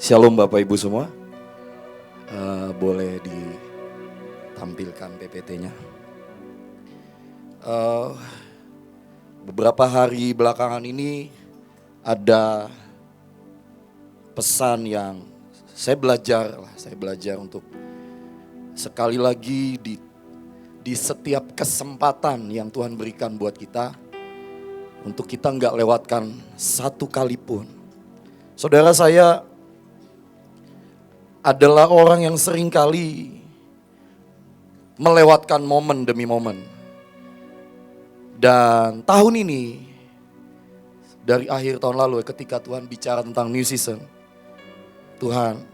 Shalom Bapak Ibu semua. Boleh ditampilkan PPT-nya. Beberapa hari belakangan ini ada pesan yang saya belajar untuk sekali lagi di setiap kesempatan yang Tuhan berikan buat kita, untuk kita nggak lewatkan satu kali pun. Saudara, saya adalah orang yang seringkali melewatkan momen demi momen. Dan tahun ini, dari akhir tahun lalu ketika Tuhan bicara tentang new season, Tuhan,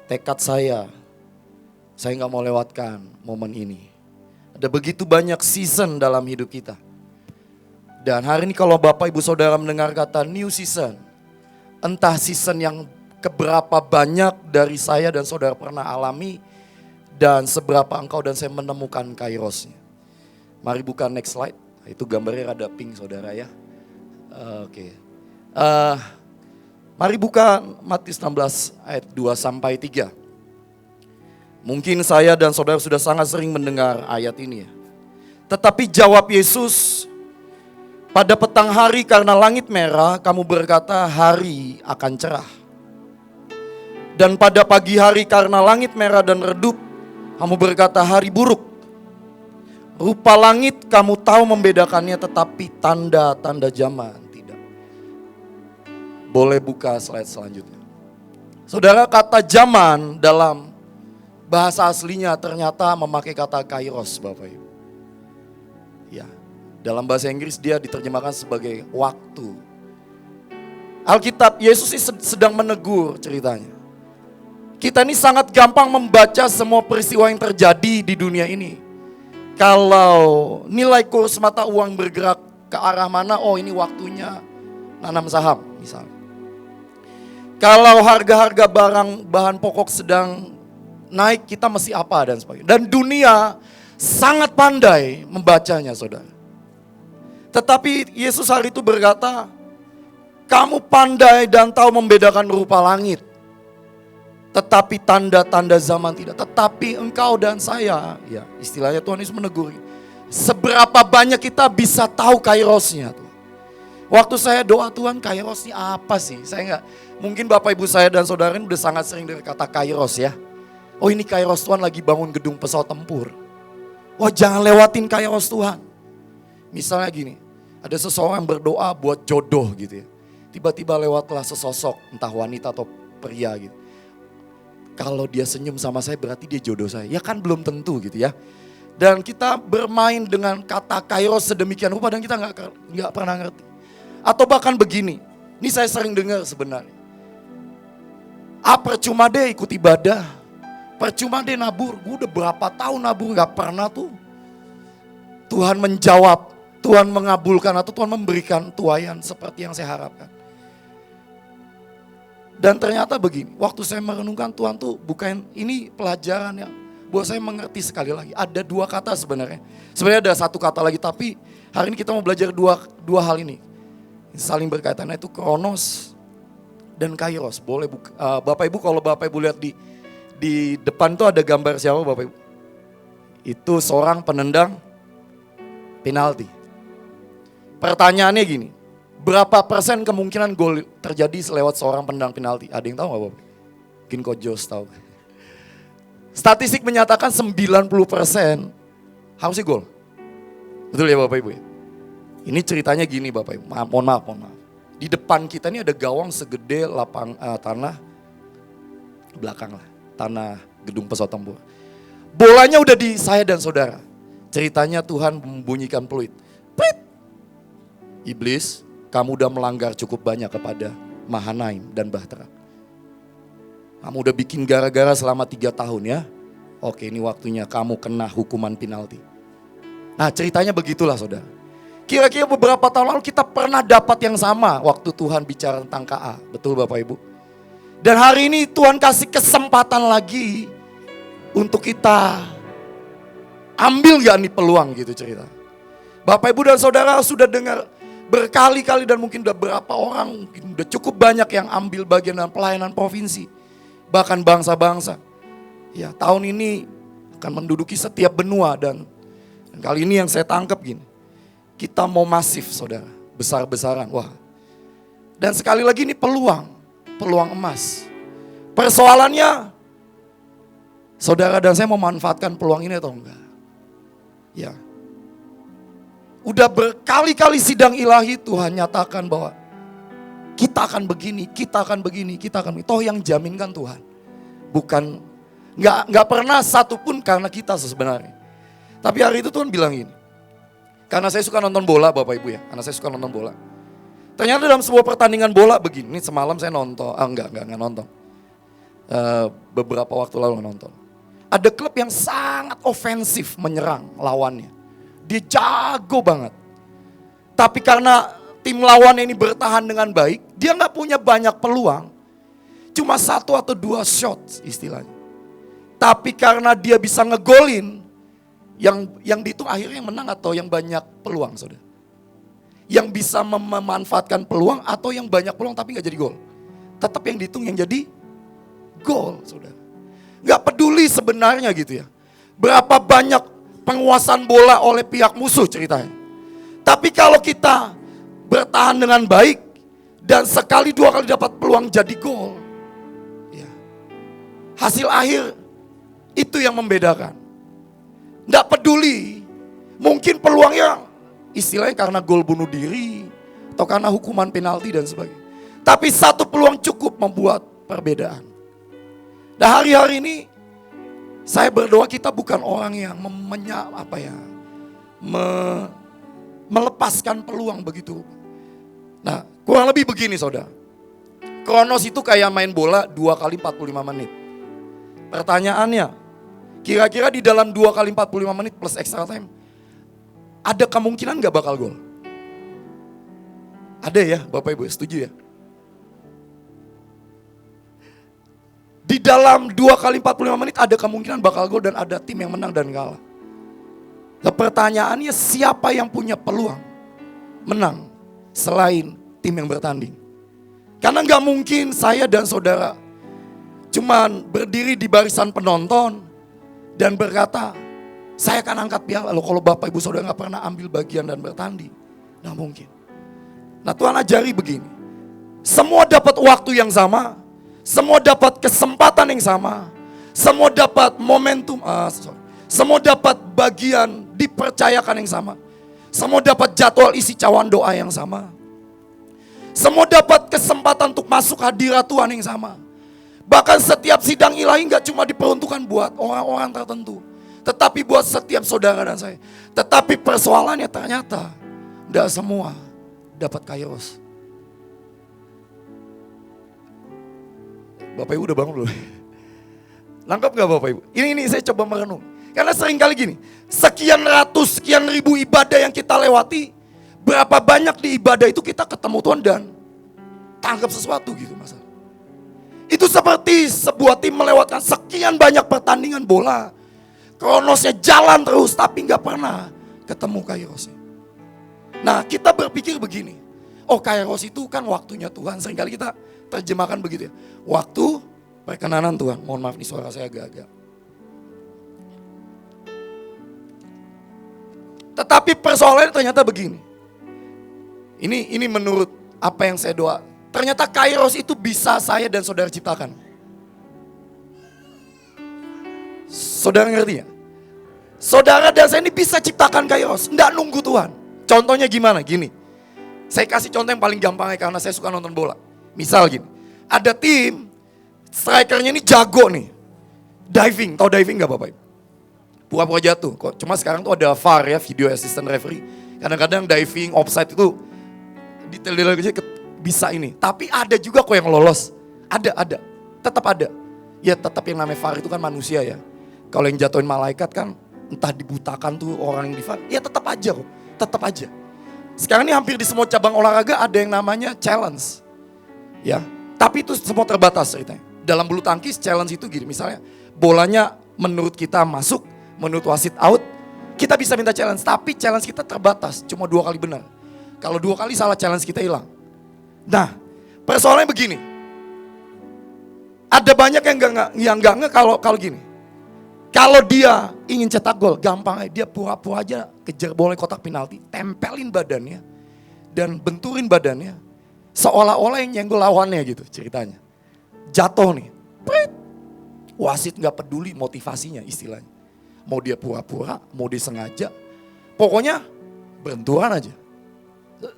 tekad saya nggak mau lewatkan momen ini. Ada begitu banyak season dalam hidup kita. Dan hari ini kalau Bapak Ibu Saudara mendengar kata new season, entah season yang keberapa banyak dari saya dan saudara pernah alami, dan seberapa engkau dan saya menemukan kairosnya. Mari buka next slide. Itu gambarnya rada pink saudara ya. Oke. Mari buka Matius 16 ayat 2 sampai 3. Mungkin saya dan saudara sudah sangat sering mendengar ayat ini ya. Tetapi jawab Yesus, pada petang hari karena langit merah, kamu berkata hari akan cerah. Dan pada pagi hari karena langit merah dan redup, kamu berkata hari buruk. Rupa langit kamu tahu membedakannya, tetapi tanda-tanda zaman tidak. Boleh buka slide selanjutnya. Saudara, kata zaman dalam bahasa aslinya ternyata memakai kata kairos, Bapak Ibu. Ya, dalam bahasa Inggris dia diterjemahkan sebagai waktu. Alkitab, Yesus sedang menegur ceritanya. Kita ini sangat gampang membaca semua peristiwa yang terjadi di dunia ini. Kalau nilai kurs mata uang bergerak ke arah mana, oh ini waktunya nanam saham misalnya. Kalau harga-harga barang bahan pokok sedang naik, kita mesti apa dan sebagainya. Dan dunia sangat pandai membacanya, saudara. Tetapi Yesus hari itu berkata, kamu pandai dan tahu membedakan rupa langit, tetapi tanda-tanda zaman tidak. Tetapi engkau dan saya, ya istilahnya Tuhan Yesus menegur, seberapa banyak kita bisa tahu kairosnya tuh. Waktu saya doa, Tuhan kairosnya apa sih? Saya enggak, mungkin Bapak Ibu saya dan saudara ini udah sangat sering dengar kata kairos ya. Oh ini kairos Tuhan lagi bangun gedung pesawat tempur. Wah jangan lewatin kairos Tuhan. Misalnya gini, ada seseorang berdoa buat jodoh gitu ya. Tiba-tiba lewatlah sesosok, entah wanita atau pria gitu. Kalau dia senyum sama saya berarti dia jodoh saya. Ya kan belum tentu gitu ya. Dan kita bermain dengan kata kairos sedemikian rupa dan kita nggak pernah ngerti. Atau bahkan begini, ini saya sering dengar sebenarnya. Percuma deh ikut ibadah. Percuma deh nabur. Gue udah berapa tahun nabur nggak pernah tuh. Tuhan menjawab, Tuhan mengabulkan atau Tuhan memberikan tuaian seperti yang saya harapkan. Dan ternyata begini, waktu saya merenungkan Tuhan tuh bukan, ini pelajaran yang buat saya mengerti sekali lagi. Ada dua kata sebenarnya. Sebenarnya ada satu kata lagi, tapi hari ini kita mau belajar dua hal ini. Saling berkaitan, itu kronos dan kairos. Boleh buka, Bapak Ibu, kalau Bapak Ibu lihat di depan tuh ada gambar siapa Bapak Ibu? Itu seorang penendang penalti. Pertanyaannya gini, berapa persen kemungkinan gol terjadi lewat seorang penendang penalti? Ada yang tahu gak Bapak? Mungkin Coach Jos tahu. Statistik menyatakan 90% harusnya gol. Betul ya Bapak Ibu? Ini ceritanya gini Bapak Ibu, mohon maaf. Di depan kita ini ada gawang segede tanah belakang lah. Tanah gedung pesawat tempur. Bolanya udah di saya dan saudara. Ceritanya Tuhan membunyikan peluit. Prit! Iblis, kamu udah melanggar cukup banyak kepada Mahanaim dan Bahtera. Kamu udah bikin gara-gara selama 3 tahun ya. Oke, ini waktunya kamu kena hukuman penalti. Nah ceritanya begitulah saudara. Kira-kira beberapa tahun lalu kita pernah dapat yang sama waktu Tuhan bicara tentang KA. Betul Bapak Ibu? Dan hari ini Tuhan kasih kesempatan lagi untuk kita ambil gak nih peluang gitu cerita. Bapak Ibu dan saudara sudah dengar berkali-kali dan mungkin udah berapa orang, mungkin udah cukup banyak yang ambil bagian dalam pelayanan provinsi. bahkan bangsa-bangsa. Ya, tahun ini akan menduduki setiap benua dan kali ini yang saya tangkap gini. Kita mau masif, saudara, besar-besaran. Wah. Dan sekali lagi ini peluang emas. Persoalannya, saudara dan saya memanfaatkan peluang ini atau enggak? Ya. Udah berkali-kali sidang ilahi Tuhan nyatakan bahwa kita akan begini, kita akan begini, kita akan begini. Toh yang jaminkan Tuhan. Bukan, enggak pernah satupun karena kita sebenarnya. Tapi hari itu Tuhan bilang gini. Karena saya suka nonton bola Bapak Ibu ya. Karena saya suka nonton bola. Ternyata dalam sebuah pertandingan bola begini. Ini semalam saya nonton. Enggak nonton. Beberapa waktu lalu nonton. Ada klub yang sangat ofensif menyerang lawannya. Dia jago banget. Tapi karena tim lawannya ini bertahan dengan baik. Dia gak punya banyak peluang. Cuma 1 atau 2 shot istilahnya. Tapi karena dia bisa ngegolin. Yang dihitung akhirnya yang menang atau yang banyak peluang, saudara. Yang bisa memanfaatkan peluang atau yang banyak peluang tapi gak jadi gol. Tetap yang dihitung yang jadi gol, saudara. Gak peduli sebenarnya gitu ya. Berapa banyak penguasaan bola oleh pihak musuh ceritanya. Tapi kalau kita bertahan dengan baik dan sekali 2 kali dapat peluang jadi gol. Ya. Hasil akhir itu yang membedakan. Nggak peduli, mungkin peluangnya istilahnya karena gol bunuh diri atau karena hukuman penalti dan sebagainya. Tapi 1 peluang cukup membuat perbedaan. Dan hari-hari ini saya berdoa kita bukan orang yang melepaskan peluang begitu. Nah, kurang lebih begini saudara. Kronos itu kayak main bola 2 kali 45 menit. Pertanyaannya, kira-kira di dalam 2 kali 45 menit plus extra time, ada kemungkinan gak bakal gol? Ada ya Bapak Ibu, setuju ya? Di dalam 2 kali 45 menit ada kemungkinan bakal gol dan ada tim yang menang dan kalah. Nah, pertanyaannya siapa yang punya peluang menang selain tim yang bertanding? Karena gak mungkin saya dan saudara cuman berdiri di barisan penonton dan berkata, saya akan angkat piala. Loh, kalau Bapak Ibu Saudara gak pernah ambil bagian dan bertanding, gak mungkin. Nah, Tuhan ajari begini. Semua dapat waktu yang sama. Semua dapat kesempatan yang sama. Semua dapat momentum. Semua dapat bagian dipercayakan yang sama. Semua dapat jadwal isi cawan doa yang sama. Semua dapat kesempatan untuk masuk hadirat Tuhan yang sama. Bahkan setiap sidang ilahi gak cuma diperuntukkan buat orang-orang tertentu. Tetapi buat setiap saudara dan saya. Tetapi persoalannya ternyata gak semua dapat kairos. Bapak Ibu udah bangun belum? Lengkap gak Bapak Ibu? Ini saya coba merenung. Karena sering kali gini. Sekian ratus, sekian ribu ibadah yang kita lewati. Berapa banyak di ibadah itu kita ketemu Tuhan dan tangkap sesuatu gitu masalah. Itu seperti sebuah tim melewatkan sekian banyak pertandingan bola. Kronosnya jalan terus tapi gak pernah ketemu kairosnya. Nah, kita berpikir begini. Oh, kairos itu kan waktunya Tuhan. Seringkali kita terjemahkan begitu ya. Waktu perkenanan Tuhan. Mohon maaf nih suara saya agak-agak. Tetapi persoalannya ternyata begini. Ini menurut apa yang saya doa. Ternyata kairos itu bisa saya dan saudara ciptakan. Saudara ngerti ya? Saudara dan saya ini bisa ciptakan kairos. Nggak nunggu Tuhan. Contohnya gimana? Gini. Saya kasih contoh yang paling gampang karena saya suka nonton bola. Misal gini. Ada tim. Strikernya ini jago nih. Diving. Tahu diving nggak Bapak Ibu? Pura-pura jatuh. Cuma sekarang tuh ada VAR ya. Video assistant referee. Kadang-kadang diving, offside itu. Detail-detail kecil bisa ini. Tapi ada juga kok yang lolos. Ada. Tetap ada. Ya tetap yang namanya VAR itu kan manusia ya. Kalau yang jatuhin malaikat kan entah dibutakan tuh orang yang di VAR. Ya tetap aja kok. Tetap aja. Sekarang ini hampir di semua cabang olahraga ada yang namanya challenge. Ya. Tapi itu semua terbatas ceritanya. Dalam bulu tangkis challenge itu gini. Misalnya bolanya menurut kita masuk. Menurut wasit out. Kita bisa minta challenge. Tapi challenge kita terbatas. Cuma 2 kali benar. Kalau 2 kali salah challenge kita hilang. Nah, persoalannya begini. Ada banyak yang nggak kalau gini. Kalau dia ingin cetak gol, gampang aja. Dia pura-pura aja kejar bola kotak penalti, tempelin badannya dan benturin badannya, seolah-olah yang nyenggol lawannya gitu ceritanya. Jatuh nih, prit. Wasit nggak peduli motivasinya istilahnya. Mau dia pura-pura, mau dia sengaja, pokoknya benturan aja.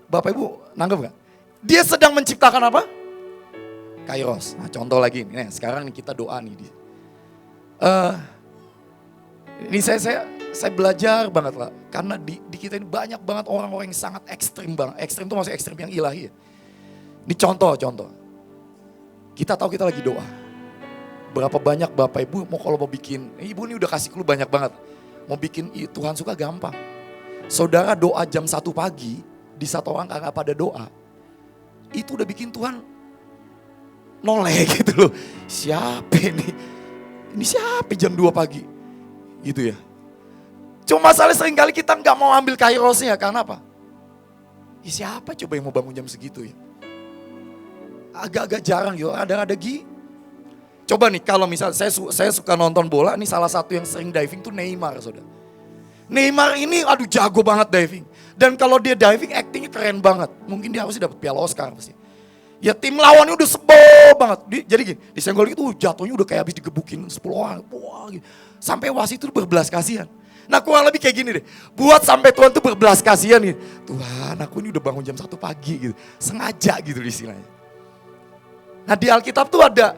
Bapak Ibu nanggap nggak? Dia sedang menciptakan apa? Kairos. Nah, contoh lagi nih, sekarang kita doa nih. Ini saya belajar banget lah, karena di kita ini banyak banget orang-orang yang sangat ekstrim banget. Ekstrim itu maksudnya ekstrim yang ilahi ya. Ini contoh. Kita tahu kita lagi doa. Berapa banyak Bapak Ibu kalau mau bikin, Ibu ini udah kasih clue banyak banget. Mau bikin Tuhan suka gampang. Saudara doa jam 1 pagi, di satu orang kagak pada doa. Itu udah bikin Tuhan noleh gitu loh. Siapa ini? Ini siapa jam 2 pagi? Gitu ya. Cuma masalah seringkali kita nggak mau ambil kairosnya, karena apa? Ya siapa coba yang mau bangun jam segitu ya? Agak-agak jarang gitu, ada Coba nih kalau misalnya saya suka nonton bola, nih salah satu yang sering diving tuh Neymar, saudara. Neymar ini aduh jago banget diving. Dan kalau dia diving actingnya keren banget. Mungkin dia harusnya dapat piala Oscar pasti. Ya tim lawannya udah sebel banget. Jadi gini, disenggol gitu jatuhnya udah kayak habis digebukin 10 orang. Wah, gitu. Sampai wasit itu berbelas kasihan. Nah kurang lebih kayak gini deh. Buat sampai Tuhan tuh berbelas kasihan gitu. Tuhan aku ini udah bangun jam 1 pagi gitu. Sengaja gitu istilahnya. Nah di Alkitab tuh ada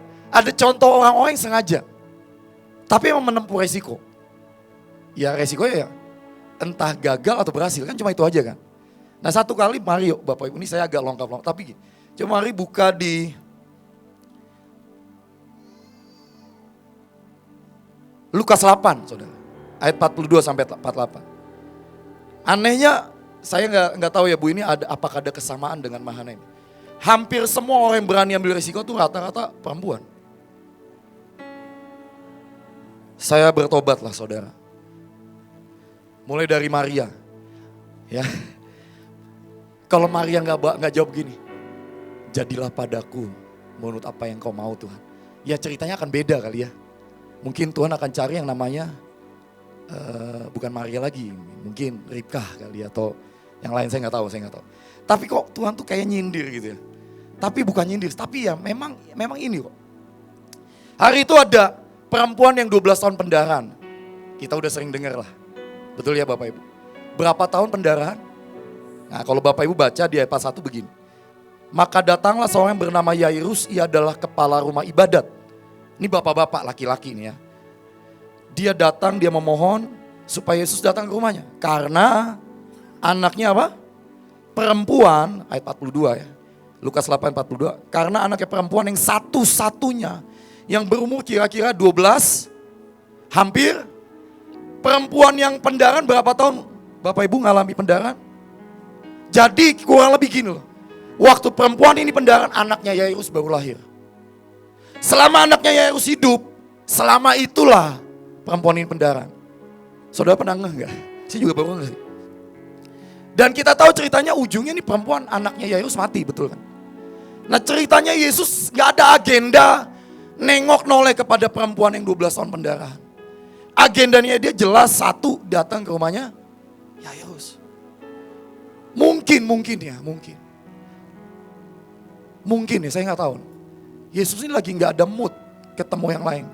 contoh orang-orang yang sengaja. Tapi emang menempuh resiko. Ya resikonya ya entah gagal atau berhasil, kan cuma itu aja kan. Nah satu kali mari yuk Bapak Ibu, ini saya agak longkap tapi gini. Coba mari buka di Lukas 8, saudara. Ayat 42 sampai 48. Anehnya, saya nggak tahu ya Bu, ini apakah ada kesamaan dengan Mahanaim. Hampir semua orang yang berani ambil risiko tuh rata-rata perempuan. Saya bertobat lah saudara. Mulai dari Maria. Ya. Kalau Maria nggak jawab gini, jadilah padaku menurut apa yang kau mau Tuhan. Ya ceritanya akan beda kali ya. Mungkin Tuhan akan cari yang namanya bukan Maria lagi, mungkin Ribkah kali atau yang lain saya nggak tahu. Tapi kok Tuhan tuh kayak nyindir gitu ya. Tapi bukan nyindir, tapi ya memang ini kok. Hari itu ada perempuan yang 12 tahun pendarahan. Kita udah sering dengar lah. Betul ya Bapak Ibu? Berapa tahun pendarahan? Nah kalau Bapak Ibu baca di ayat 1 begini. Maka datanglah seorang yang bernama Yairus, ia adalah kepala rumah ibadat. Ini bapak-bapak laki-laki nih ya. Dia datang, dia memohon supaya Yesus datang ke rumahnya. Karena anaknya apa? Perempuan, ayat 42 ya. Lukas 8:42. Karena anaknya perempuan yang satu-satunya yang berumur kira-kira 12, hampir. Perempuan yang pendarahan berapa tahun Bapak Ibu ngalami pendarahan? Jadi kurang lebih gini loh. Waktu perempuan ini pendarahan, anaknya Yairus baru lahir. Selama anaknya Yairus hidup, selama itulah perempuan ini pendarahan. Saudara pernah enggak? Saya juga baru enggak sih. Dan kita tahu ceritanya ujungnya nih perempuan anaknya Yairus mati, betul kan? Nah ceritanya Yesus gak ada agenda nengok noleh kepada perempuan yang 12 tahun pendarahan. Agendanya dia jelas, satu, datang ke rumahnya Yairus. Mungkin ya. Mungkin ya, saya gak tahu. Yesus ini lagi gak ada mood ketemu yang lain.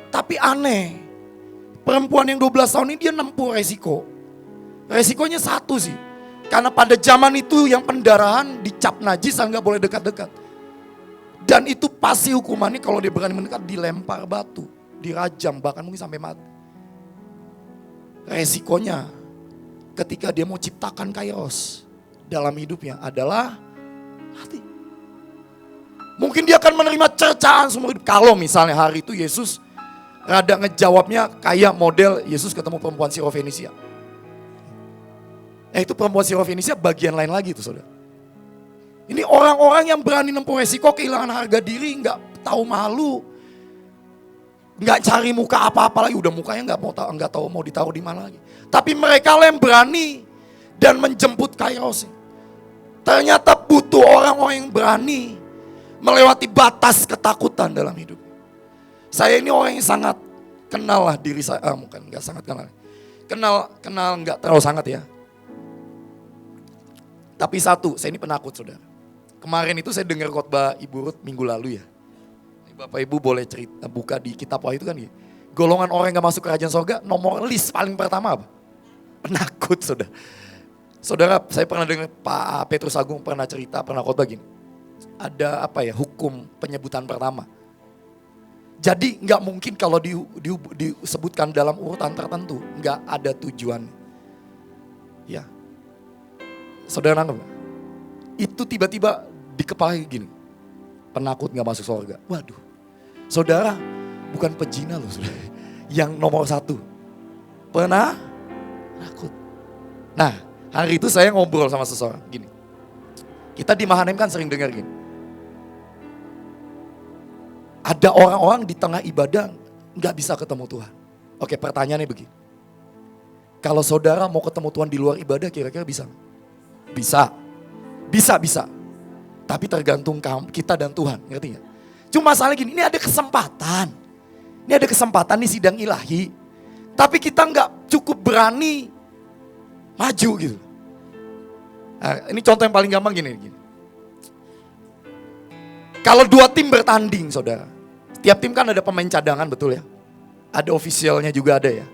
Tapi aneh, perempuan yang 12 tahun ini dia nempuh resiko. Resikonya satu sih. Karena pada zaman itu yang pendarahan dicap najis, gak boleh dekat-dekat. Dan itu pasti hukumannya kalau dia berani mendekat dilempar batu, dirajam, bahkan mungkin sampai mati. Resikonya ketika dia mau ciptakan kairos dalam hidupnya adalah mati. Mungkin dia akan menerima cercaan seumur hidup. Kalau misalnya hari itu Yesus rada ngejawabnya kayak model Yesus ketemu perempuan Sirofenisia. Itu perempuan Sirofenisia bagian lain lagi tuh saudara. Ini orang-orang yang berani nempuh resiko, kehilangan harga diri, gak tahu malu. Gak cari muka apa-apa lagi, udah mukanya gak tahu mau ditaruh di mana lagi. Tapi mereka lah yang berani dan menjemput kairos. Ternyata butuh orang-orang yang berani melewati batas ketakutan dalam hidup. Saya ini orang yang sangat kenal lah diri saya, bukan nggak sangat kenal. Kenal nggak terlalu sangat ya. Tapi satu, saya ini penakut saudara. Kemarin itu saya dengar khotbah Ibu Ruth minggu lalu ya. Bapak Ibu boleh cerita, buka di kitab Wahyu itu kan ya. Golongan orang yang gak masuk kerajaan surga, nomor list paling pertama apa? Penakut saudara. Saudara, saya pernah dengar Pak Petrus Agung pernah cerita, pernah khotbah gini. Ada apa ya, hukum penyebutan pertama. Jadi gak mungkin kalau disebutkan dalam urutan tertentu, gak ada tujuan. Ya. Saudara nangkep gak? Itu tiba-tiba di kepala gini. Penakut gak masuk surga. Waduh. Saudara, bukan pezina loh saudara. Yang nomor 1. Penakut. Nah, hari itu saya ngobrol sama seseorang gini. Kita di Mahanem kan sering dengar gini. Ada orang-orang di tengah ibadah gak bisa ketemu Tuhan. Oke, pertanyaannya begini. Kalau saudara mau ketemu Tuhan di luar ibadah kira-kira bisa? Bisa. Bisa. Tapi tergantung kita dan Tuhan, ngerti gak? Cuma masalah gini, ini ada kesempatan. Ini ada kesempatan di sidang ilahi. Tapi kita gak cukup berani maju gitu. Nah, ini contoh yang paling gampang gini. Kalau 2 tim bertanding saudara. Tiap tim kan ada pemain cadangan betul ya. Ada ofisialnya juga ada ya.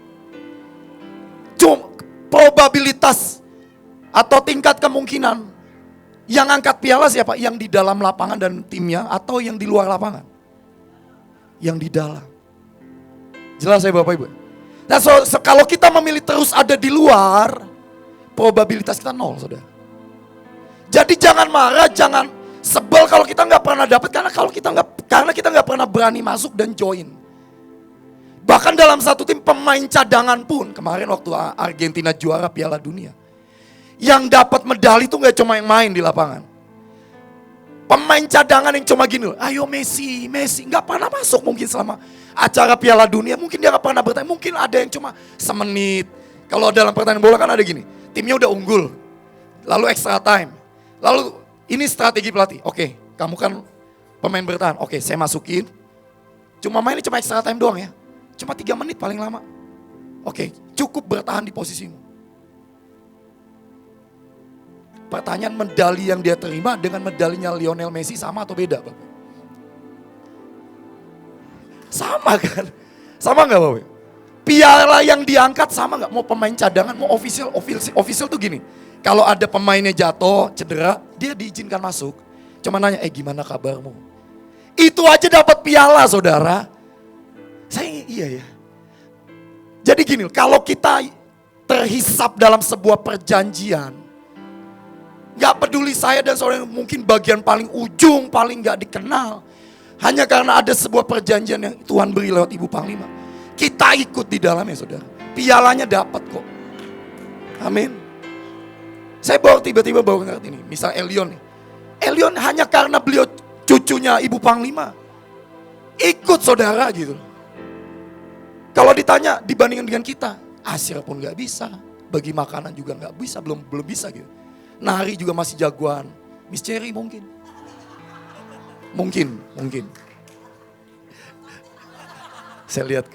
Cuma probabilitas atau tingkat kemungkinan yang angkat piala siapa? Yang di dalam lapangan dan timnya atau yang di luar lapangan? Yang di dalam. Jelas ya Bapak Ibu? Nah kalau kita memilih terus ada di luar, probabilitas kita 0 saudara. Jadi jangan marah, jangan sebel kalau kita nggak pernah dapat karena kita nggak pernah berani masuk dan join. Bahkan dalam satu tim pemain cadangan pun kemarin waktu Argentina juara Piala Dunia, yang dapat medali itu nggak cuma yang main di lapangan. Pemain cadangan yang cuma gini, ayo Messi, nggak pernah masuk mungkin selama acara Piala Dunia, mungkin dia nggak pernah bertanding, mungkin ada yang cuma semenit. Kalau dalam pertandingan bola kan ada gini, timnya udah unggul, lalu extra time, lalu ini strategi pelatih. Oke, kamu kan pemain bertahan, oke saya masukin, cuma mainnya cuma extra time doang ya, cuma 3 menit paling lama. Oke, cukup bertahan di posisimu. Pertanyaan medali yang dia terima dengan medalinya Lionel Messi sama atau beda Bapak? Sama kan? Sama gak Bapak? Piala yang diangkat sama gak? Mau pemain cadangan, mau official tuh gini. Kalau ada pemainnya jatuh, cedera, dia diizinkan masuk. Cuma nanya, gimana kabarmu? Itu aja dapat piala saudara. Saya iya ya. Jadi gini, kalau kita terhisap dalam sebuah perjanjian, gak peduli saya dan saudara yang mungkin bagian paling ujung, paling gak dikenal. Hanya karena ada sebuah perjanjian yang Tuhan beri lewat Ibu Panglima. Kita ikut di dalamnya saudara. Pialanya dapat kok. Amin. Saya tiba-tiba baru ngerti ini. Misal Elion nih. Elion hanya karena beliau cucunya Ibu Panglima. Ikut saudara gitu. Kalau ditanya dibandingkan dengan kita. Asyir pun gak bisa. Bagi makanan juga gak bisa. Belum bisa gitu. Nari juga masih jagoan. Miss Cherry mungkin. Mungkin. Saya lihat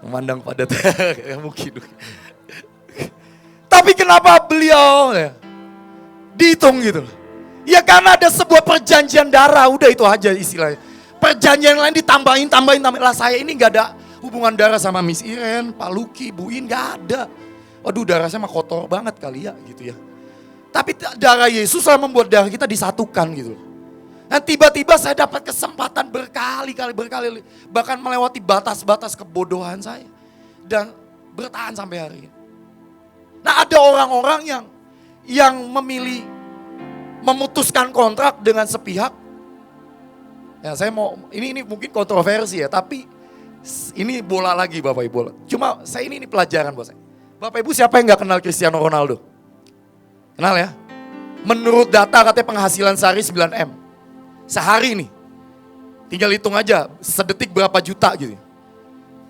memandang padat. Mungkin. Tapi kenapa beliau dihitung gitu? Ya karena ada sebuah perjanjian darah. Udah itu aja istilahnya. Perjanjian lain ditambahin. Lah saya ini gak ada hubungan darah sama Miss Iren, Pak Luki, Bu In. Gak ada. Waduh darah saya mah kotor banget kali ya gitu ya. Tapi darah Yesus lah membuat darah kita disatukan gitu. Nah tiba-tiba saya dapat kesempatan berkali-kali. Bahkan melewati batas-batas kebodohan saya. Dan bertahan sampai hari ini. Nah ada orang-orang yang memilih memutuskan kontrak dengan sepihak. Ya saya mau, ini mungkin kontroversi ya. Tapi ini bola lagi Bapak Ibu. Cuma saya ini pelajaran buat saya. Bapak Ibu siapa yang gak kenal Cristiano Ronaldo? Kenal ya? Menurut data katanya penghasilan sehari 9M. Sehari nih. Tinggal hitung aja sedetik berapa juta gitu.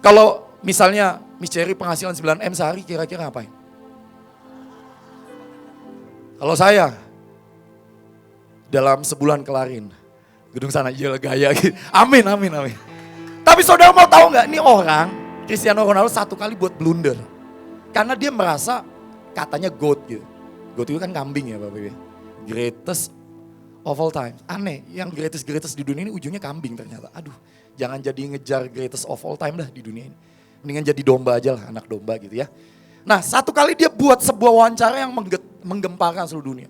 Kalau misalnya Miss Cherry penghasilan 9M sehari kira-kira ngapain? Kalau saya dalam sebulan kelarin Gedung sana, iya gaya gitu. Amin, amin, amin. Tapi saudara mau tahu nggak, ini orang Cristiano Ronaldo satu kali buat blunder. Karena dia merasa katanya GOAT gitu. GOAT itu kan kambing ya Bapak Ibu. Greatest of all time. Aneh, yang greatest di dunia ini ujungnya kambing ternyata. Aduh, jangan jadi ngejar greatest of all time dah di dunia ini. Mendingan jadi domba aja lah, anak domba gitu ya. Nah, satu kali dia buat sebuah wawancara yang menggemparkan seluruh dunia.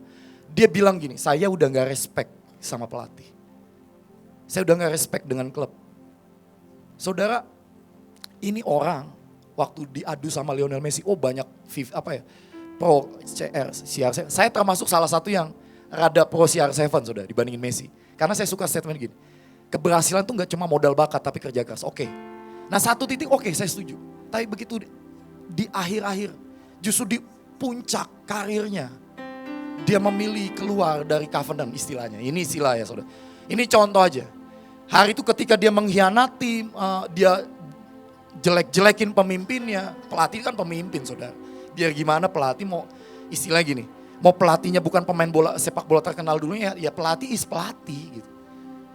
Dia bilang gini, saya udah gak respect sama pelatih. Saya udah gak respect dengan klub. Saudara, ini orang waktu diadu sama Lionel Messi, banyak pro CR7. Saya termasuk salah satu yang rada pro CR7 saudara dibandingin Messi. Karena saya suka statement gini, keberhasilan tuh gak cuma modal bakat tapi kerja keras. Oke. Nah satu titik saya setuju. Tapi begitu di akhir-akhir, justru di puncak karirnya, dia memilih keluar dari covenant istilahnya. Ini istilah ya saudara. Ini contoh aja. Hari itu ketika dia mengkhianati, dia jelek-jelekin pemimpinnya. Pelatih kan pemimpin saudara. Biar gimana pelatih mau istilah gini. Mau pelatihnya bukan pemain bola sepak bola terkenal dulu ya pelatih is pelatih gitu.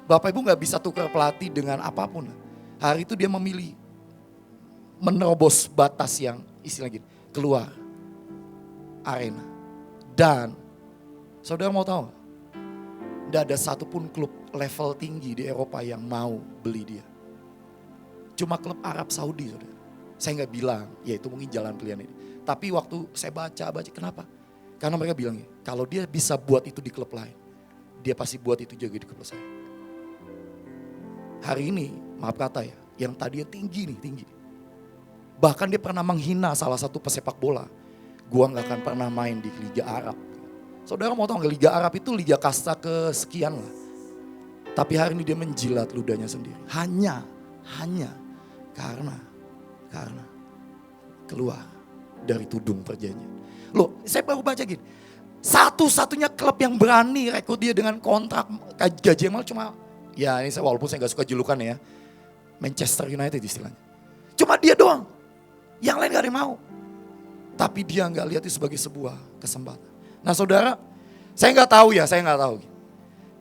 Bapak Ibu gak bisa tukar pelatih dengan apapun. Hari itu dia memilih menerobos batas yang istilah gini. Keluar arena. Dan saudara mau tahu gak? Tidak ada satupun klub level tinggi di Eropa yang mau beli dia. Cuma klub Arab Saudi saudara. Saya gak bilang ya itu mungkin jalan pilihan ini. Tapi waktu saya baca kenapa? Karena mereka bilang ya, kalau dia bisa buat itu di klub lain, dia pasti buat itu juga di klub saya. Hari ini, maaf kata ya, yang tadinya tinggi. Bahkan dia pernah menghina salah satu pesepak bola. Gua gak akan pernah main di Liga Arab. Saudara mau tahu gak, Liga Arab itu liga kasta kesekian lah. Tapi hari ini dia menjilat ludahnya sendiri. Hanya karena keluar dari tudung perjanjian. Loh, saya baru baca gini. Satu-satunya klub yang berani rekrut dia dengan kontrak gaji yang mahal cuma, ya ini walaupun saya gak suka julukan ya, Manchester United istilahnya. Cuma dia doang. Yang lain gak ada yang mau. Tapi dia gak lihat itu sebagai sebuah kesempatan. Nah saudara, saya gak tahu.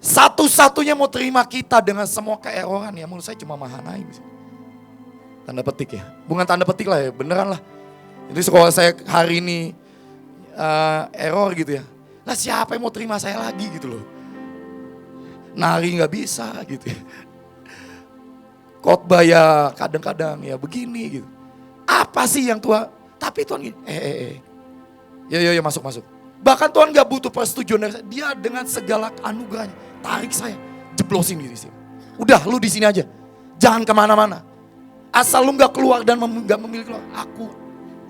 Satu-satunya mau terima kita dengan semua keeroran ya menurut saya cuma Mahanaim. Tanda petik ya. Bukan tanda petik lah ya, beneran lah. Jadi kalau saya hari ini error gitu ya. Nah siapa yang mau terima saya lagi gitu loh. Nari gak bisa gitu ya. Khotbah ya kadang-kadang ya begini gitu. Apa sih yang Tuhan, tapi Tuhan gini, ya masuk. Bahkan Tuhan gak butuh persetujuan dari saya. Dia dengan segala anugerahnya, tarik saya, jeblosin di sini. Udah lu di sini aja, jangan kemana-mana. Asal lu gak keluar dan gak memilih keluar, aku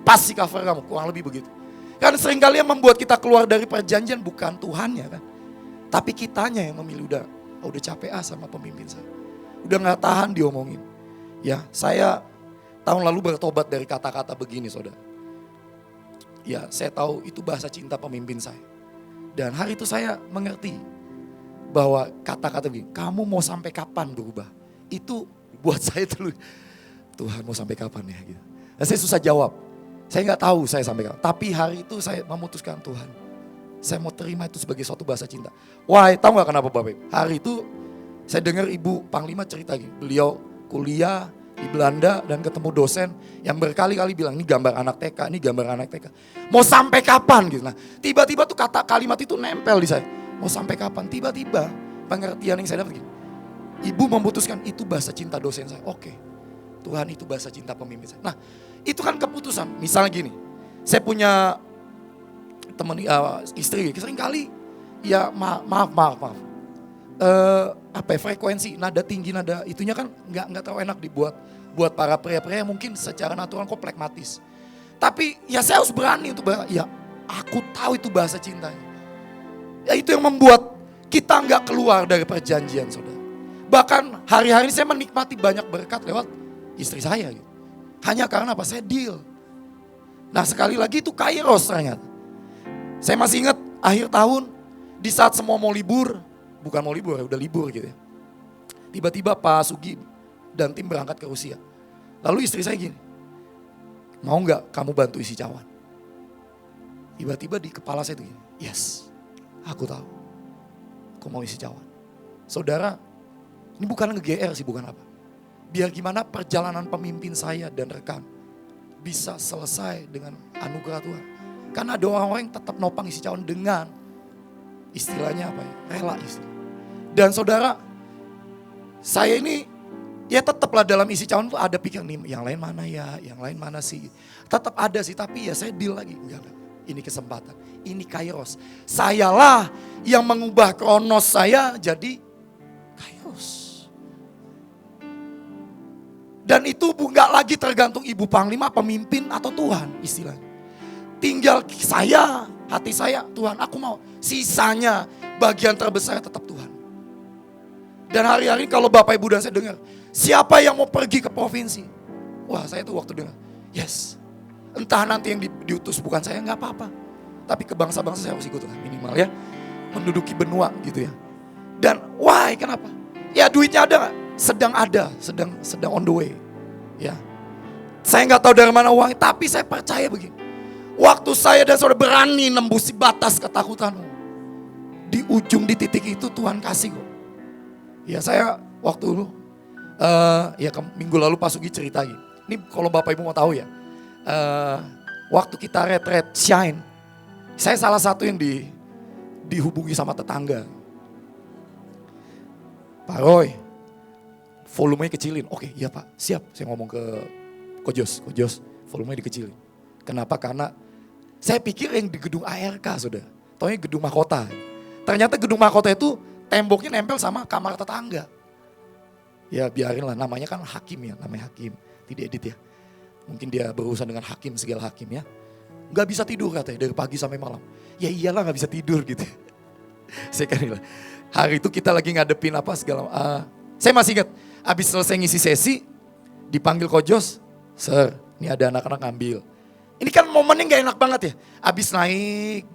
pasti cover kamu, kurang lebih begitu. Kan seringkali yang membuat kita keluar dari perjanjian bukan Tuhannya kan. Tapi kitanya yang memilih udah capek sama pemimpin saya. Udah gak tahan diomongin. Ya saya tahun lalu bertobat dari kata-kata begini saudara. Ya saya tahu itu bahasa cinta pemimpin saya. Dan hari itu saya mengerti bahwa kata-kata begini, kamu mau sampai kapan berubah? Itu buat saya dulu, Tuhan mau sampai kapan ya gitu. Dan saya susah jawab. Saya gak tahu saya sampai kapan. Tapi hari itu saya memutuskan Tuhan. Saya mau terima itu sebagai suatu bahasa cinta. Wah tahu gak kenapa Bapak? Hari itu saya dengar Ibu Panglima cerita gini. Beliau kuliah di Belanda dan ketemu dosen yang berkali-kali bilang ini gambar anak TK, ini gambar anak TK. Mau sampai kapan gitu. Nah tiba-tiba tuh kalimat itu nempel di saya. Mau sampai kapan? Tiba-tiba pengertian yang saya dapat gini. Ibu memutuskan itu bahasa cinta dosen saya. Oke. Tuhan itu bahasa cinta pemimpin saya. Nah itu kan keputusan. Misalnya gini, saya punya teman istri, sering kali ya maaf. Frekuensi nada tinggi, nada itunya kan nggak terlalu enak dibuat buat para pria-pria yang mungkin secara natural kok plekmatis. Tapi ya saya harus berani untuk ya aku tahu itu bahasa cintanya. Ya itu yang membuat kita nggak keluar dari perjanjian saudara. Bahkan hari-hari ini saya menikmati banyak berkat lewat istri saya gitu. Hanya karena apa? Saya deal. Nah sekali lagi itu kairos ternyata. Saya masih ingat akhir tahun di saat semua mau libur. Bukan mau libur ya, udah libur gitu ya. Tiba-tiba Pak Sugi dan tim berangkat ke Rusia. Lalu istri saya gini, mau gak kamu bantu isi cawan? Tiba-tiba di kepala saya itu gini, yes, aku tahu. Aku mau isi cawan. Saudara, Ini bukan nge-GR sih, bukan apa. Biar gimana perjalanan pemimpin saya dan rekan bisa selesai dengan anugerah Tuhan. Karena ada orang-orang yang tetap nopang isi cawan dengan istilahnya apa ya, rela istilah. Dan saudara, saya ini ya tetaplah dalam isi cawan tuh ada pikiran nih, yang lain mana ya, yang lain mana sih. Tetap ada sih, tapi ya saya deal lagi. Enggak. Ini kesempatan, ini kairos. Sayalah yang mengubah kronos saya jadi kairos. Dan itu enggak lagi tergantung ibu panglima, pemimpin atau Tuhan istilahnya. Tinggal saya, hati saya, Tuhan aku mau. Sisanya bagian terbesar tetap Tuhan. Dan hari-hari kalau Bapak Ibu dan saya dengar, siapa yang mau pergi ke provinsi? Wah saya tuh waktu dengar, yes. Entah nanti yang diutus bukan saya, gak apa-apa. Tapi ke bangsa-bangsa saya harus ikut lah, minimal ya. Menduduki benua gitu ya. Dan why, kenapa? Ya duitnya ada gak? Sedang on the way. Ya. Saya gak tahu dari mana uangnya, tapi saya percaya begini. Waktu saya dan saudara berani nembusi batas ketakutanmu. Di ujung di titik itu Tuhan kasih kok. Ya saya waktu dulu, minggu lalu Pak Sugi cerita gitu. Ini kalau Bapak Ibu mau tahu ya. Waktu kita retret Shine, saya salah satu yang dihubungi sama tetangga. Pak Roy, volumenya kecilin. Oke, iya Pak, siap. Saya ngomong ke Kojos, volumenya dikecilin. Kenapa? Karena saya pikir yang di gedung ARK sudah, taunya gedung mahkota. Ternyata gedung mahkota itu temboknya nempel sama kamar tetangga. Ya biarin lah, namanya kan hakim ya, namanya hakim, tidak edit ya. Mungkin dia berurusan dengan hakim, segala hakim ya. Gak bisa tidur katanya dari pagi sampai malam. Ya iyalah gak bisa tidur gitu. Saya kan bilang, hari itu kita lagi ngadepin apa segala. Saya masih ingat, abis selesai ngisi sesi, dipanggil Kojos, Sir, ini ada anak-anak ngambil. Ini kan momennya gak enak banget ya. Abis naik,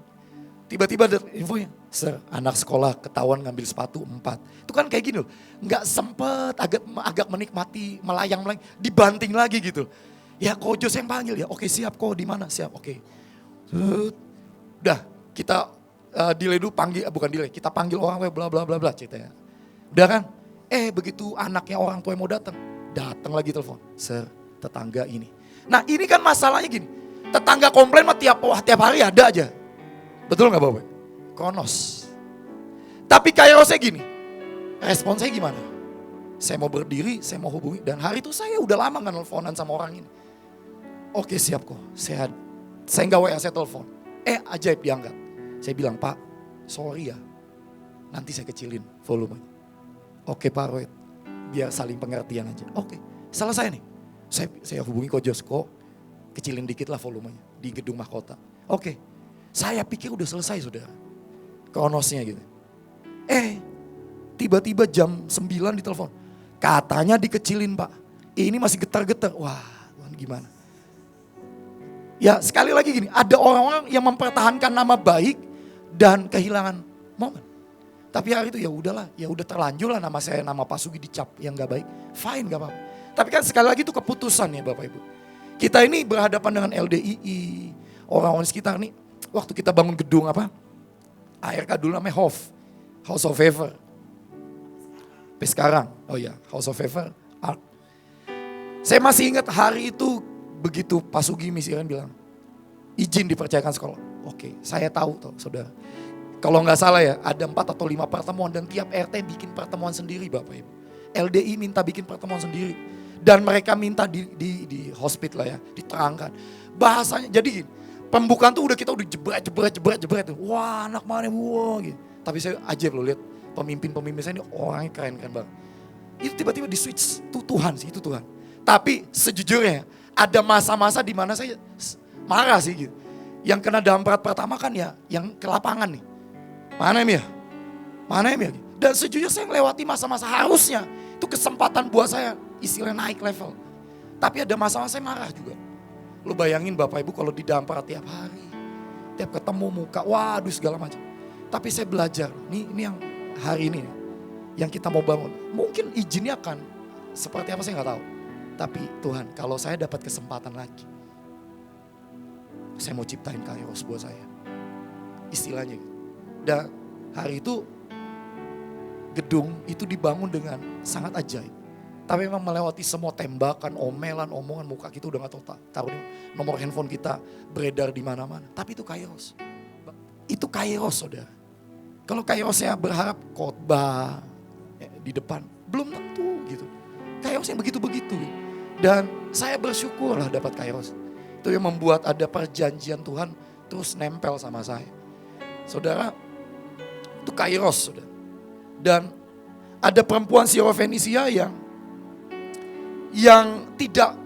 tiba-tiba ada infonya, Sir, anak sekolah ketahuan ngambil sepatu 4. Itu kan kayak gini loh, gak sempet agak menikmati, melayang, dibanting lagi gitu. Ya Kojos yang panggil ya, oke siap kok, di mana siap, oke. Udah kita delay dulu kita panggil orang bla bla bla bla ceritanya. Udah kan? Begitu anaknya orang tua yang mau datang lagi telepon, Sir, tetangga ini. Nah ini kan masalahnya gini, tetangga komplain mah tiap hari ada aja. Betul gak Bapak? Kronos. Tapi kairosnya gini, respon saya gimana? Saya mau berdiri, saya mau hubungi, dan hari itu saya udah lama gak nelfonan sama orang ini. Oke siap kok, saya gak WA, saya telepon. Ajaib diangkat. Saya bilang, Pak, sorry ya, nanti saya kecilin volumenya. Oke Pak Roy, biar saling pengertian aja. Oke, selesai nih. Saya hubungi Kojos, kok kecilin dikit lah volumenya di gedung mahkota. Oke, saya pikir udah selesai sudah, kronosnya gitu. Tiba-tiba jam 9 ditelepon. Katanya dikecilin Pak, ini masih getar-getar. Wah, gimana? Ya sekali lagi gini, ada orang-orang yang mempertahankan nama baik dan kehilangan momen. Tapi hari itu ya udahlah, ya udah terlanjur lah nama saya, nama Pak Sugi dicap yang gak baik. Fine gak apa-apa. Tapi kan sekali lagi itu keputusan ya Bapak Ibu. Kita ini berhadapan dengan LDII, orang-orang sekitar nih. Waktu kita bangun gedung apa? ARK dulu namanya House of Favor. Sampai sekarang, House of Favor. Saya masih ingat hari itu begitu Pak Sugi misiran bilang, izin dipercayakan sekolah. Oke, saya tahu toh saudara. Kalau nggak salah ya, ada 4 atau 5 pertemuan dan tiap RT bikin pertemuan sendiri Bapak Ibu. LDI minta bikin pertemuan sendiri. Dan mereka minta di hospital lah ya, diterangkan. Bahasanya, jadi gini, pembukaan tuh kita udah jebret. Wah anak mana, wah gitu. Tapi saya ajaib loh lihat pemimpin saya ini orangnya keren-keren banget. Itu tiba-tiba di switch, itu Tuhan sih, itu Tuhan. Tapi sejujurnya, ada masa-masa di mana saya marah sih gitu. Yang kena damprat pertama kan ya, yang ke lapangan nih. Mana ya? Dan sejujurnya saya melewati masa-masa harusnya. Itu kesempatan buat saya istilahnya naik level. Tapi ada masa-masa saya marah juga. Lu bayangin Bapak Ibu kalau didamprat tiap hari. Tiap ketemu muka, waduh segala macam. Tapi saya belajar, ini yang hari ini yang kita mau bangun. Mungkin izinnya akan seperti apa saya gak tahu. Tapi Tuhan, kalau saya dapat kesempatan lagi, saya mau ciptain kairos buat saya. Istilahnya gitu. Dan hari itu gedung itu dibangun dengan sangat ajaib. Tapi memang melewati semua tembakan, omelan, omongan, muka kita udah gak tahu taruh nomor handphone kita beredar di mana-mana. Tapi itu kairos. Itu kairos, saudara. Kalau kairosnya berharap khotbah di depan, belum tentu gitu. Kairosnya begitu-begitu. Dan saya bersyukur lah dapat kairos. Itu yang membuat ada perjanjian Tuhan terus nempel sama saya. Saudara, itu kairos, saudara. Dan ada perempuan Sirofenisia yang tidak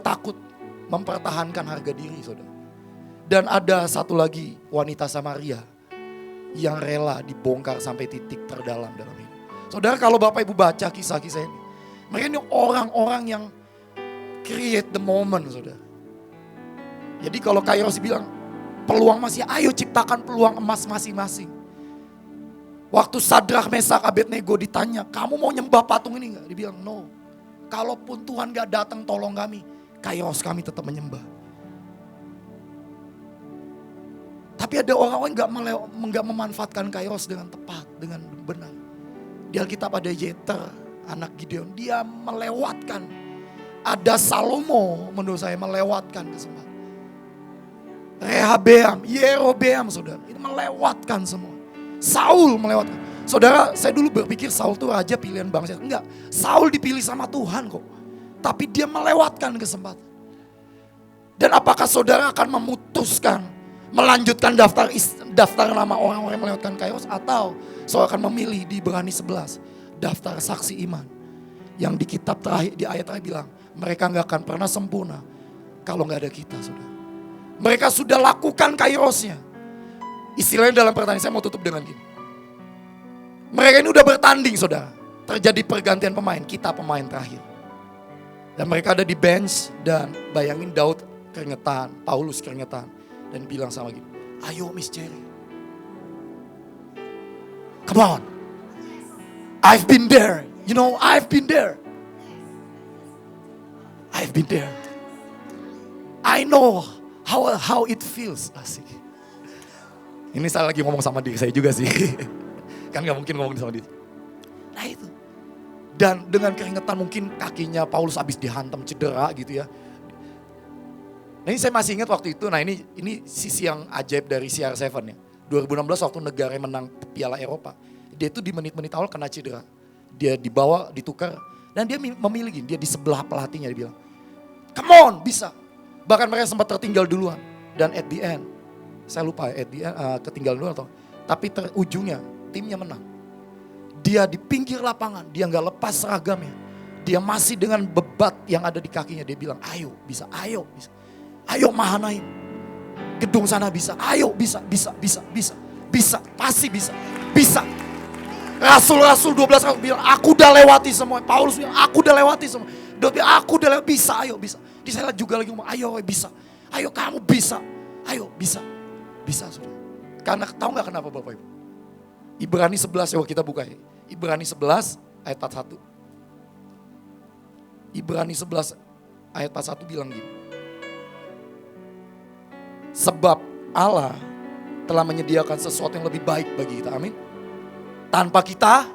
takut mempertahankan harga diri, saudara. Dan ada satu lagi wanita Samaria yang rela dibongkar sampai titik terdalam dalam hidup. Saudara, kalau Bapak Ibu baca kisah-kisah ini, mereka ini orang-orang yang create the moment, saudara. Jadi kalau Kairos bilang peluang masih, ayo ciptakan peluang emas masing-masing. Waktu Sadrak, Mesak, Abednego ditanya, kamu mau nyembah patung ini enggak? Dia bilang, no. Kalaupun Tuhan gak datang tolong kami, Kairos kami tetap menyembah. Tapi ada orang-orang gak memanfaatkan Kairos dengan tepat, dengan benar. Di Alkitab ada Yeter, anak Gideon. Dia melewatkan. Ada Salomo, menurut saya melewatkan kesempatan. Rehabeam, Yerobeam, saudara. Itu melewatkan semua. Saul melewatkan. Saudara, saya dulu berpikir Saul itu raja pilihan bangsa. Enggak, Saul dipilih sama Tuhan kok. Tapi dia melewatkan kesempatan. Dan apakah saudara akan memutuskan melanjutkan daftar nama orang-orang yang melewatkan Kairos, atau saudara akan memilih di Ibrani 11 daftar saksi iman yang di kitab terakhir, di ayat terakhir bilang mereka gak akan pernah sempurna kalau gak ada kita, saudara. Mereka sudah lakukan Kairosnya. Istilahnya dalam pertandingan, saya mau tutup dengan gini. Mereka ini udah bertanding, saudara. Terjadi pergantian pemain, kita pemain terakhir. Dan mereka ada di bench, dan bayangin Daud keringetan, Paulus keringetan. Dan bilang sama gini, ayo Miss Cherry. Come on. I've been there. You know, I've been there. I've been there. I know how it feels. Asik. Ini saya lagi ngomong sama diri saya juga sih. Kan gak mungkin ngomong sama diri. Nah itu. Dan dengan keringetan mungkin kakinya Paulus habis dihantam cedera gitu ya. Nah ini saya masih ingat waktu itu. Nah ini sisi yang ajaib dari CR7 ya. 2016 waktu negara menang Piala Eropa. Dia itu di menit-menit awal kena cedera. Dia dibawa, ditukar. Dan dia memilih gini, dia di sebelah pelatihnya dia bilang, come on, bisa. Bahkan mereka sempat tertinggal duluan. Dan at the end, saya lupa at the end, ketinggalan duluan atau. Tapi ujungnya timnya menang. Dia di pinggir lapangan, dia gak lepas seragamnya. Dia masih dengan bebat yang ada di kakinya. Dia bilang, ayo bisa, ayo bisa. Ayo Mahanaim. Gedung sana bisa, ayo bisa, pasti bisa, bisa. Rasul-rasul 12 rasul bilang, aku udah lewati semua. Paulus bilang, aku udah lewati semua. Daud bilang, aku udah lewati, bisa, ayo bisa. Di saya juga lagi ngomong, ayo bisa, ayo kamu bisa, ayo bisa, bisa saudara. Karena tahu gak kenapa Bapak Ibu? Ibrani 11, coba kita buka ya. Ibrani 11 ayat 41. Ibrani 11 ayat 41 bilang gini. Sebab Allah telah menyediakan sesuatu yang lebih baik bagi kita. Amin. Tanpa kita,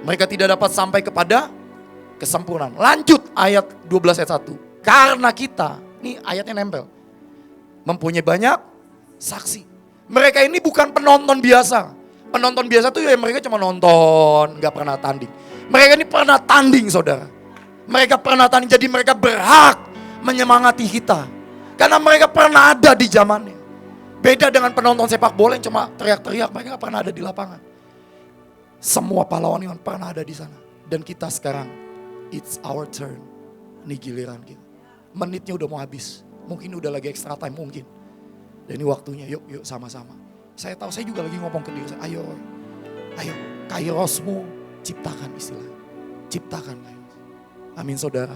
mereka tidak dapat sampai kepada kesempurnaan. Lanjut ayat 12 ayat 1. Karena kita, ini ayatnya nempel. Mempunyai banyak saksi. Mereka ini bukan penonton biasa. Penonton biasa tuh ya mereka cuma nonton, gak pernah tanding. Mereka ini pernah tanding saudara. Mereka pernah tanding, jadi mereka berhak menyemangati kita. Karena mereka pernah ada di zamannya. Beda dengan penonton sepak bola yang cuma teriak-teriak, mereka gak pernah ada di lapangan. Semua pahlawan yang pernah ada di sana. Dan kita sekarang, it's our turn. Ini giliran kita. Menitnya udah mau habis. Mungkin udah lagi extra time, mungkin. Dan ini waktunya, yuk sama-sama. Saya tahu, saya juga lagi ngomong ke diri saya, ayo Kairosmu ciptakan istilah. Ciptakan Kairos. Amin saudara.